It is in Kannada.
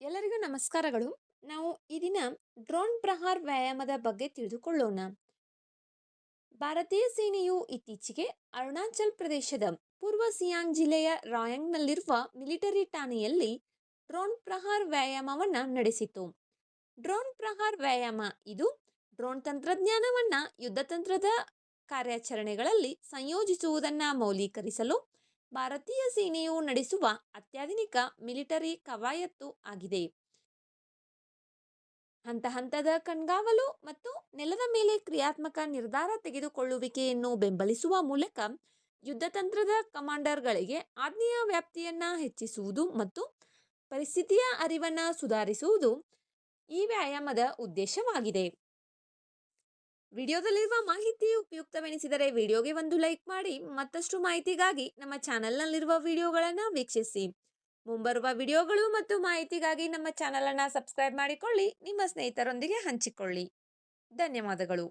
ಎಲ್ಲರಿಗೂ ನಮಸ್ಕಾರಗಳು. ನಾವು ಈ ದಿನ ಡ್ರೋನ್ ಪ್ರಹಾರ್ ವ್ಯಾಯಾಮದ ಬಗ್ಗೆ ತಿಳಿದುಕೊಳ್ಳೋಣ. ಭಾರತೀಯ ಸೇನೆಯು ಇತ್ತೀಚೆಗೆ ಅರುಣಾಚಲ್ ಪ್ರದೇಶದ ಪೂರ್ವ ಸಿಯಾಂಗ್ ಜಿಲ್ಲೆಯ ರಾಯಾಂಗ್ನಲ್ಲಿರುವ ಮಿಲಿಟರಿ ಠಾಣೆಯಲ್ಲಿ ಡ್ರೋನ್ ಪ್ರಹಾರ್ ವ್ಯಾಯಾಮವನ್ನು ನಡೆಸಿತು. ಡ್ರೋನ್ ಪ್ರಹಾರ್ ವ್ಯಾಯಾಮ ಇದು ಡ್ರೋನ್ ತಂತ್ರಜ್ಞಾನವನ್ನು ಯುದ್ಧ ತಂತ್ರದ ಕಾರ್ಯಾಚರಣೆಗಳಲ್ಲಿ ಸಂಯೋಜಿಸುವುದನ್ನು ಮೌಲ್ಯೀಕರಿಸಲು ಭಾರತೀಯ ಸೇನೆಯು ನಡೆಸುವ ಅತ್ಯಾಧುನಿಕ ಮಿಲಿಟರಿ ಕವಾಯತ್ತು ಆಗಿದೆ. ಹಂತ ಹಂತದ ಕಣ್ಗಾವಲು ಮತ್ತು ನೆಲದ ಮೇಲೆ ಕ್ರಿಯಾತ್ಮಕ ನಿರ್ಧಾರ ತೆಗೆದುಕೊಳ್ಳುವಿಕೆಯನ್ನು ಬೆಂಬಲಿಸುವ ಮೂಲಕ ಯುದ್ಧತಂತ್ರದ ಕಮಾಂಡರ್ಗಳಿಗೆ ಆಜ್ಞೆಯ ವ್ಯಾಪ್ತಿಯನ್ನು ಹೆಚ್ಚಿಸುವುದು ಮತ್ತು ಪರಿಸ್ಥಿತಿಯ ಅರಿವನ್ನು ಸುಧಾರಿಸುವುದು ಈ ವ್ಯಾಯಾಮದ ಉದ್ದೇಶವಾಗಿದೆ. ವಿಡಿಯೋದಲ್ಲಿರುವ ಮಾಹಿತಿ ಉಪಯುಕ್ತವೆನಿಸಿದರೆ ವಿಡಿಯೋಗೆ ಒಂದು ಲೈಕ್ ಮಾಡಿ. ಮತ್ತಷ್ಟು ಮಾಹಿತಿಗಾಗಿ ನಮ್ಮ ಚಾನೆಲ್ನಲ್ಲಿರುವ ವಿಡಿಯೋಗಳನ್ನು ವೀಕ್ಷಿಸಿ. ಮುಂಬರುವ ವಿಡಿಯೋಗಳು ಮತ್ತು ಮಾಹಿತಿಗಾಗಿ ನಮ್ಮ ಚಾನಲನ್ನು ಸಬ್ಸ್ಕ್ರೈಬ್ ಮಾಡಿಕೊಳ್ಳಿ. ನಿಮ್ಮ ಸ್ನೇಹಿತರೊಂದಿಗೆ ಹಂಚಿಕೊಳ್ಳಿ. ಧನ್ಯವಾದಗಳು.